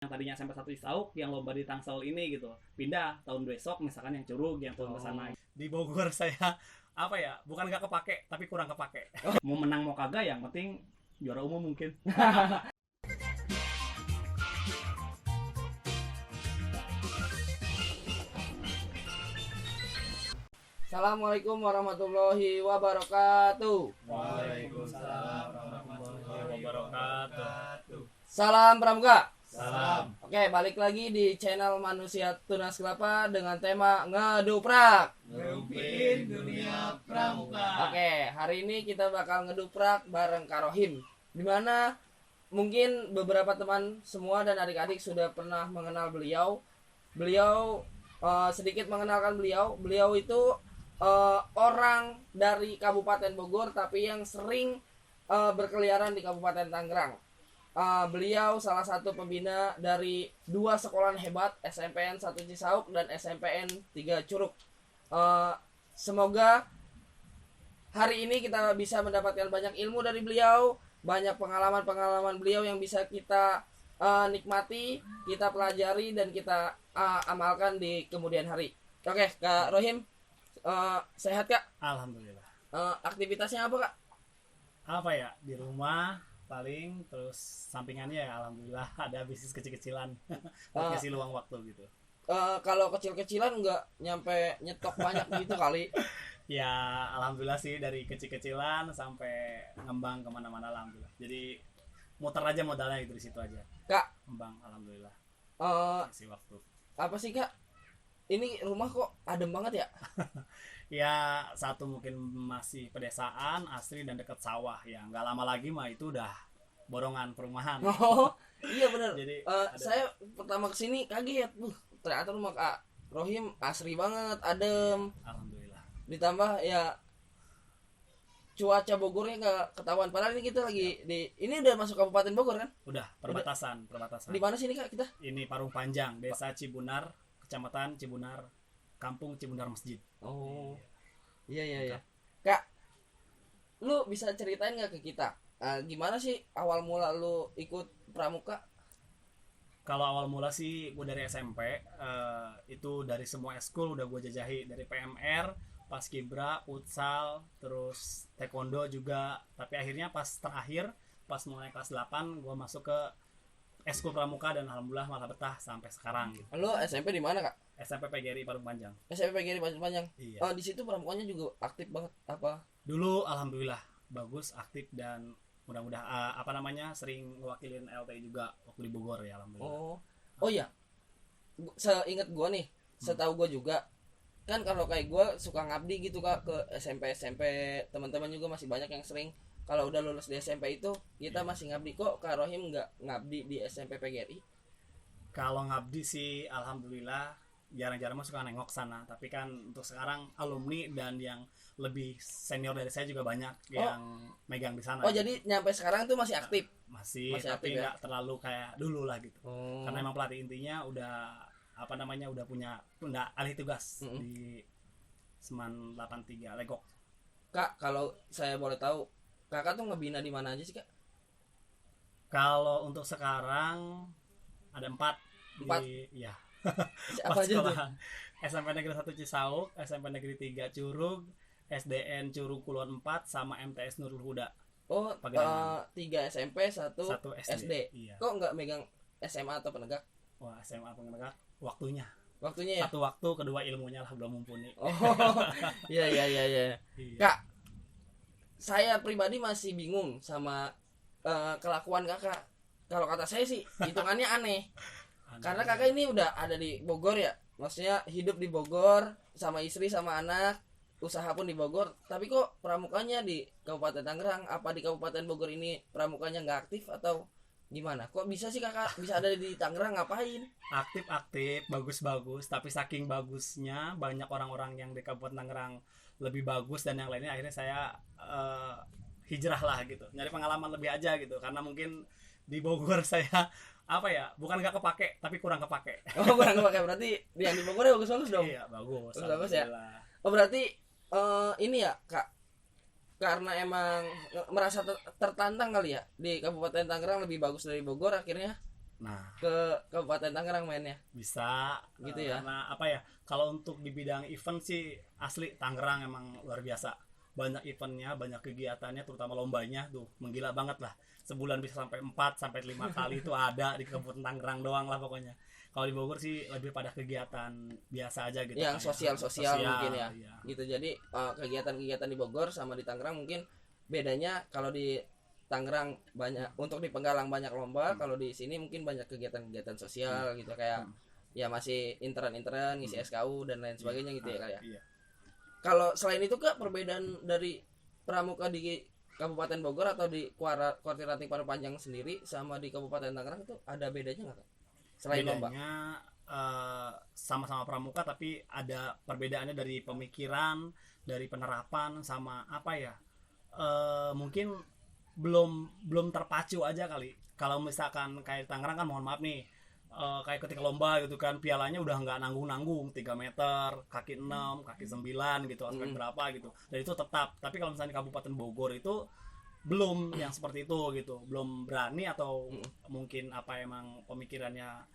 yang tadinya SMP 1 Cisauk yang lomba di Tangsel ini gitu pindah tahun besok misalkan yang Curug yang turun ke sana. Di Bogor saya apa ya, bukan nggak kepake tapi kurang kepake. Mau menang mau kagak yang penting juara umum mungkin. Assalamualaikum warahmatullahi wabarakatuh. Waalaikumsalam warahmatullahi wabarakatuh. Salam Pramuka. Salam. Oke, balik lagi di channel Manusia Tunas Kelapa dengan tema ngeduprak. Ngedupin dunia pramuka. Oke, hari ini kita bakal ngeduprak bareng Karohim. Dimana mungkin beberapa teman semua dan adik-adik sudah pernah mengenal beliau. Beliau sedikit mengenalkan beliau. Beliau itu orang dari Kabupaten Bogor tapi yang sering berkeliaran di Kabupaten Tangerang. Beliau salah satu pembina dari dua sekolahan hebat, SMPN 1 Cisauk dan SMPN 3 Curug. Semoga hari ini kita bisa mendapatkan banyak ilmu dari beliau, banyak pengalaman-pengalaman beliau yang bisa kita nikmati, kita pelajari dan kita amalkan di kemudian hari. Oke, Kak Rohim, sehat Kak? Alhamdulillah. Aktivitasnya apa Kak? Apa ya, di rumah paling, terus sampingannya ya alhamdulillah ada bisnis kecil-kecilan buat ngisi luang waktu gitu. Kalau kecil-kecilan nggak nyampe nyetok banyak gitu kali? Ya alhamdulillah sih, dari kecil-kecilan sampai ngembang kemana-mana alhamdulillah. Jadi muter aja modalnya gitu di situ aja. Kak, Ngembang alhamdulillah. Ngisi waktu. apa sih Kak? Ini rumah kok adem banget ya? Ya satu mungkin masih pedesaan, asri dan dekat sawah ya. Nggak lama lagi mah itu udah borongan perumahan. Oh, iya bener. Jadi Saya pertama kesini kaget. Ternyata rumah Kak Rohim asri banget, adem. alhamdulillah. Ditambah ya cuaca Bogornya nggak ketahuan. Padahal ini kita lagi ini udah masuk Kabupaten Bogor kan? Udah perbatasan. Di mana sih ini Kak kita? Ini Parung Panjang, Desa Cibunar, Kecamatan Cibunar, Kampung Cibunar Masjid. Oh, iya. Kak, lu bisa ceritain nggak ke kita? Gimana sih awal mula lu ikut pramuka? Kalau awal mula sih gue dari SMP, itu dari semua eskul udah gue jajahi, dari PMR, Paskibra, futsal, terus taekwondo juga. Tapi akhirnya pas terakhir, pas mulai kelas 8 gue masuk ke eskul pramuka dan alhamdulillah malah betah sampai sekarang gitu. Lu SMP di mana Kak? SMP PGRI Parung Panjang. SMP PGRI Pasir Panjang. Iya. Di situ pramukanya juga aktif banget apa? Dulu alhamdulillah bagus, aktif, dan mudah-mudahan sering ngewakilin LTI juga waktu di Bogor ya alhamdulillah. Oh iya. Seingat gua nih, setahu gua juga kan kalau kayak gua suka ngabdi gitu Kak ke SMP teman-teman juga masih banyak yang sering kalau udah lulus di SMP itu kita masih ngabdi. Kok Kak Rohim nggak ngabdi di SMP PGRI? Kalau ngabdi sih alhamdulillah jarang-jarang mah suka nengok sana, tapi kan untuk sekarang alumni dan yang lebih senior dari saya juga banyak yang megang di sana. Jadi nyampe sekarang tuh masih aktif. Masih aktif tapi ya? nggak terlalu kayak dulu lah gitu. Karena emang pelatih intinya udah udah punya alih tugas di Seman 83 Legok. Kak, kalau saya boleh tahu, Kakak tuh ngebina di mana aja sih Kak? Kalau untuk sekarang ada 4 4? Ya. Apa aja tuh? SMP Negeri 1 Cisauk, SMP Negeri 3 Curug, SDN Curug Kulon 4, sama MTS Nurul Huda. 3 SMP, 1 SD. Iya. Kok nggak megang SMA atau penegak? Wah, SMA penegak waktunya. Waktunya ya? Satu waktu, kedua ilmunya lah belum mumpuni. Iya. Iya. Kak, saya pribadi masih bingung sama kelakuan Kakak. Kalau kata saya sih hitungannya aneh. Karena Kakak ini udah ada di Bogor ya. Maksudnya hidup di Bogor sama istri sama anak, usaha pun di Bogor, tapi kok pramukanya di Kabupaten Tangerang. Apa di Kabupaten Bogor ini pramukanya nggak aktif atau gimana? Kok bisa sih Kakak bisa ada di Tangerang ngapain? Aktif, bagus, tapi saking bagusnya banyak orang-orang yang di Kabupaten Tangerang lebih bagus dan yang lainnya, akhirnya saya hijrah lah gitu, nyari pengalaman lebih aja gitu. Karena mungkin di Bogor saya bukan nggak kepake tapi kurang kepake. Kurang kepake, berarti yang di Bogor ya bagus dong. Iya, bagus ya. Berarti ini ya Kak, karena emang merasa tertantang kali ya di Kabupaten Tangerang lebih bagus dari Bogor, akhirnya Nah, ke Kabupaten Tangerang mainnya. bisa Gitu ya. karena apa ya, kalau untuk di bidang event sih asli Tangerang emang luar biasa, banyak eventnya, banyak kegiatannya, terutama lombanya tuh menggila banget lah. Sebulan bisa sampai 4 sampai 5 kali itu ada di Kabupaten Tangerang doang lah pokoknya. Kalau di Bogor sih lebih pada kegiatan biasa aja gitu, Yang kayak sosial mungkin ya. iya. Gitu. Jadi kegiatan-kegiatan di Bogor sama di Tangerang mungkin bedanya, kalau di Tangerang banyak untuk di Penggalang banyak lomba, kalau di sini mungkin banyak kegiatan-kegiatan sosial gitu, kayak ya masih intern ngisi SKU dan lain sebagainya gitu ya Kak ya. Iya. Kalau selain itu Kak, perbedaan dari pramuka di Kabupaten Bogor atau di Kuartir Ranting Parung sendiri sama di Kabupaten Tangerang itu ada bedanya nggak Kak? Selain lomba. Bedanya sama-sama pramuka tapi ada perbedaannya dari pemikiran, dari penerapan, sama apa ya, mungkin belum terpacu aja kali. Kalau misalkan kayak Tangerang kan, mohon maaf nih, kayak ketika lomba gitu kan, pialanya udah nggak nanggung 3 meter, kaki 6, kaki 9 gitu, aspek berapa gitu, dan itu tetap. Tapi kalau misalnya di Kabupaten Bogor itu belum yang seperti itu gitu, belum berani, atau mungkin apa, emang pemikirannya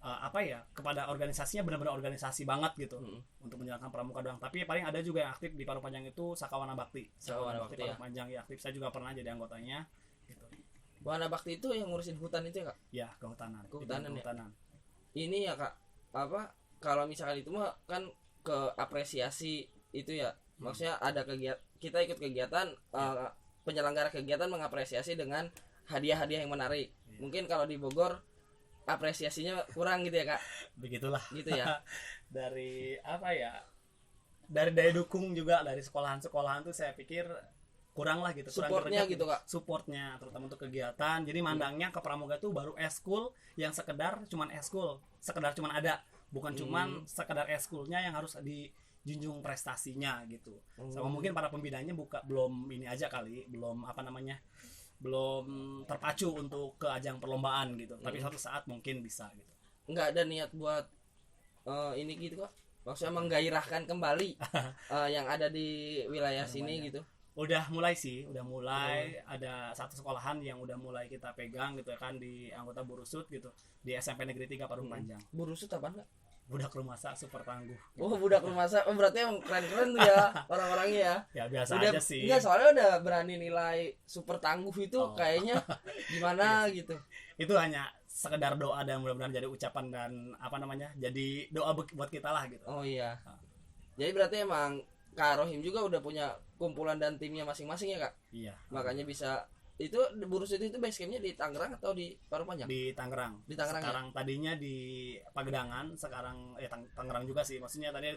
apa ya, kepada organisasinya benar-benar organisasi banget gitu, untuk menjalankan pramuka doang. Tapi paling ada juga yang aktif di Parung Panjang itu Sakawana Bakti. Sakawana Bakti Parung ya. Panjang ya aktif, saya juga pernah jadi anggotanya gitu. Wana Bakti itu yang ngurusin hutan itu ya Kak? Ya, kehutanan. Kehutanan Bidang ya? kehutanan. Ini ya Kak, apa kalau misalkan itu mah kan ke apresiasi itu ya, maksudnya ada kegiatan, kita ikut kegiatan, penyelenggara kegiatan mengapresiasi dengan hadiah-hadiah yang menarik. Mungkin kalau di Bogor apresiasinya kurang gitu ya Kak, Begitulah. gitu ya. Dari apa ya, dari daya dukung juga dari sekolahan-sekolahan tuh saya pikir kurang lah gitu, kurang Supportnya greget gitu Kak. supportnya, terutama untuk kegiatan. Jadi mandangnya ke pramuka itu baru eskul, yang sekedar cuman eskul, sekedar cuman ada, bukan cuman sekedar eskulnya yang harus dijunjung prestasinya gitu. Sama mungkin para pembinanya belum ini aja kali, belum apa namanya, belum terpacu untuk ke ajang perlombaan gitu. Tapi suatu saat mungkin bisa gitu. Nggak ada niat buat ini gitu Kak, maksudnya menggairahkan kembali yang ada di wilayah sini gitu. Udah mulai sih, udah mulai ada satu sekolahan yang udah mulai kita pegang gitu ya kan, di anggota Burusut gitu, di SMP Negeri 3 Parung Panjang. Burusut apaan Kak? Budak rumasa super tangguh. Oh, budak rumasa. Oh, berarti emang keren-keren tuh ya orang-orangnya ya. Ya biasa Udah, aja sih. enggak, soalnya udah berani nilai super tangguh itu kayaknya gimana gitu. Itu hanya sekedar doa dan mudah-mudahan jadi ucapan dan apa namanya, jadi doa buat kita lah gitu. Oh iya. Jadi berarti emang Kak Rohim juga udah punya kumpulan dan timnya masing-masing ya Kak? Iya. Makanya bisa itu Burusut itu base campnya di Tangerang atau di Parung Panjang? Di Tangerang. Di Tangerang sekarang tadinya di Pagedangan, sekarang Tangerang juga sih. Maksudnya tadi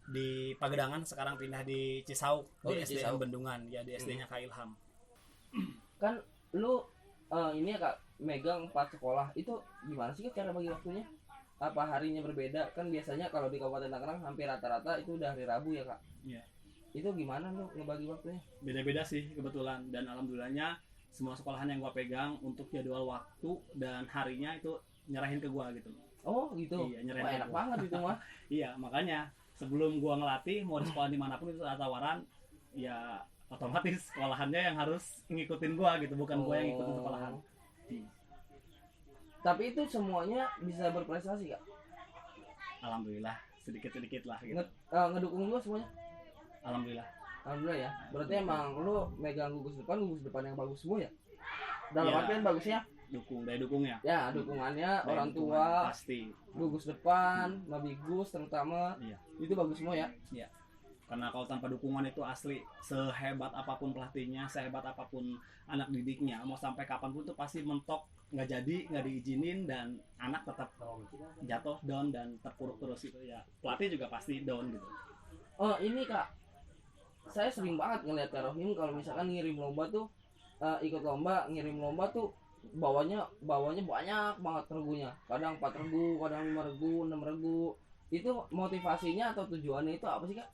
di Pagedangan, sekarang pindah di Cisauk, di di SDN Cisauk. Bendungan, ya di SD-nya Kak Ilham. Kan lu ini ya Kak, megang 4 sekolah. Itu gimana sih Kak cara bagi waktunya? Apa harinya berbeda? Kan biasanya kalau di Kabupaten Tangerang hampir rata-rata itu udah hari Rabu ya Kak. Iya. Itu gimana lu ngebagi waktunya? Beda-beda sih kebetulan, dan alhamdulillahnya semua sekolahan yang gua pegang untuk jadwal waktu dan harinya itu nyerahin ke gua gitu. Oh gitu. Iya, nyerahin Wah, ke enak gua. banget itu mah. Iya, makanya sebelum gua ngelatih mau di sekolah dimanapun itu ada tawaran, ya otomatis sekolahannya yang harus ngikutin gua gitu, bukan gua yang ngikutin sekolahan. Tapi itu semuanya bisa berprestasi Kak? Alhamdulillah, sedikit-sedikit lah gitu. Ngedukung juga semuanya? Alhamdulillah. Alhamdulillah ya. Berarti emang lu megang gugus depan yang bagus semua ya? Dalam Iya. artian bagusnya? Daya dukungnya. Ya, dukungannya Daya orang dukungan tua, pasti. gugus depan, Mabigus terutama. Iya. Itu bagus semua ya? Karena kalau tanpa dukungan itu asli, sehebat apapun pelatihnya, sehebat apapun anak didiknya, mau sampai kapanpun tuh pasti mentok, nggak jadi, nggak diizinin, dan anak tetap jatuh down dan terpuruk terus gitu ya. Pelatih juga pasti down gitu. Oh, ini Kak, saya sering banget ngeliat Kak Rohim kalau misalkan ngirim lomba tuh, ikut lomba, ngirim lomba tuh bawanya banyak banget regunya. Kadang 4 regu, kadang 5 regu, 6 regu. Itu motivasinya atau tujuannya itu apa sih Kak?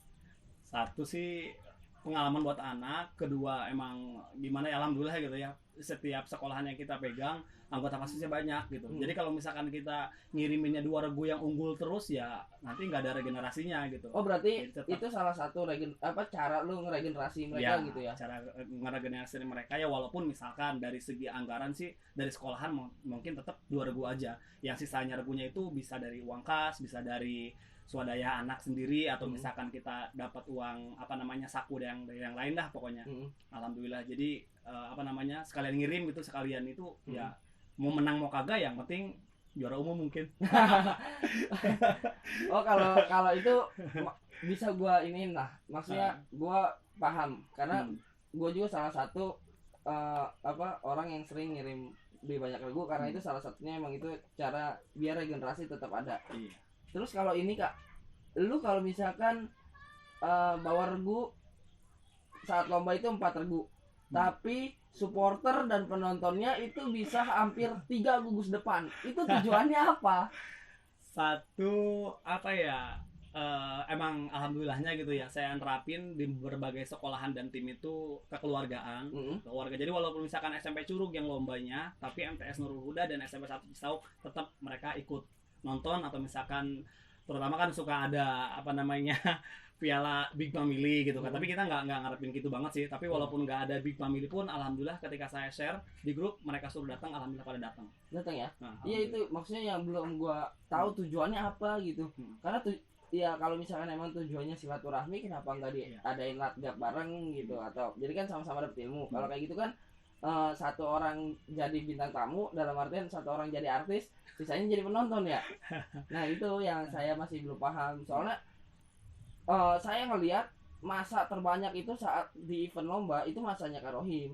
Satu sih pengalaman buat anak, kedua emang gimana ya, alhamdulillah gitu ya, setiap sekolahan yang kita pegang anggota pasisnya banyak gitu. Jadi kalau misalkan kita ngiriminnya 2 regu yang unggul terus ya nanti nggak ada regenerasinya gitu. Oh berarti Jadi tetap- itu salah satu cara lu ngeregenerasi mereka gitu ya? Cara ngeregenerasi mereka ya, walaupun misalkan dari segi anggaran sih dari sekolahan mungkin tetap 2 regu aja. Yang sisanya regunya itu bisa dari uang kas, bisa dari swadaya anak sendiri, atau misalkan kita dapat uang saku dari yang lain dah pokoknya. Alhamdulillah. Jadi sekalian ngirim gitu, sekalian itu ya mau menang mau kagak yang penting juara umum mungkin. Oh kalau itu bisa gua iniin lah, maksudnya gua paham karena gua juga salah satu orang yang sering ngirim di banyak regu karena itu salah satunya emang itu cara biar regenerasi tetap ada. Iya. Terus kalau ini Kak, lu kalau misalkan bawa regu saat lomba itu 4 regu, tapi supporter dan penontonnya itu bisa hampir 3 gugus depan, itu tujuannya apa? Satu emang alhamdulillahnya gitu ya, saya nerapin di berbagai sekolahan dan tim itu kekeluargaan, keluarga. Jadi walaupun misalkan SMP Curug yang lombanya, tapi MTS Nurul Huda dan SMP 1 Cisauk tetap mereka ikut nonton, atau misalkan terutama kan suka ada piala Big Family gitu kan. Tapi kita nggak ngarepin gitu banget sih. Tapi walaupun nggak ada Big Family pun alhamdulillah ketika saya share di grup mereka suruh datang, alhamdulillah pada datang. Datang ya? Nah, Iya itu maksudnya yang belum gua tahu tujuannya apa gitu. Karena ya kalau misalkan emang tujuannya silaturahmi, kenapa nggak diadain latgab bareng gitu, atau jadi kan sama-sama dapet ilmu. Kalau kayak gitu kan satu orang jadi bintang tamu, dalam artian satu orang jadi artis, sisanya jadi penonton ya. Nah itu yang saya masih belum paham, soalnya saya ngelihat masa terbanyak itu saat di event lomba itu masanya Karohim.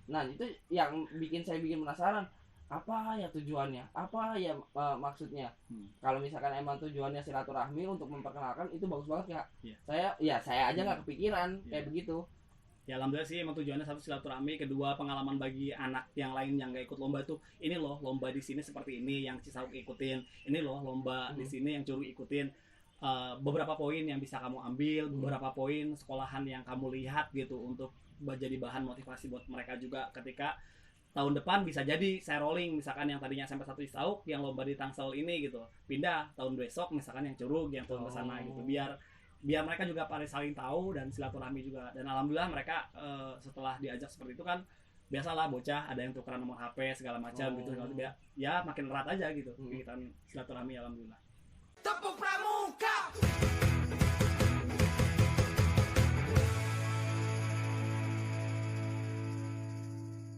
Nah itu yang bikin penasaran, apa ya tujuannya, apa ya maksudnya. Kalau misalkan emang tujuannya silaturahmi untuk memperkenalkan, itu bagus banget ya. Saya aja nggak kepikiran kayak begitu. Ya alhamdulillah sih emang tujuannya satu silaturahmi, kedua pengalaman bagi anak yang lain yang nggak ikut lomba tuh, ini loh lomba di sini seperti ini yang Cisauk ikutin, ini loh lomba di sini yang Curug ikutin. Beberapa poin yang bisa kamu ambil, beberapa poin sekolahan yang kamu lihat gitu, untuk jadi bahan motivasi buat mereka juga ketika tahun depan bisa jadi saya rolling, misalkan yang tadinya SMP 1 Cisauk yang lomba di Tangsel ini gitu, pindah tahun besok misalkan yang Curug yang tahun kesana gitu, biar mereka juga pada saling tahu dan silaturahmi juga. Dan alhamdulillah mereka setelah diajak seperti itu kan, biasalah bocah ada yang tukeran nomor HP segala macam gitu, ya makin erat aja gitu kegiatan silaturahmi, alhamdulillah. Tepuk pramuka.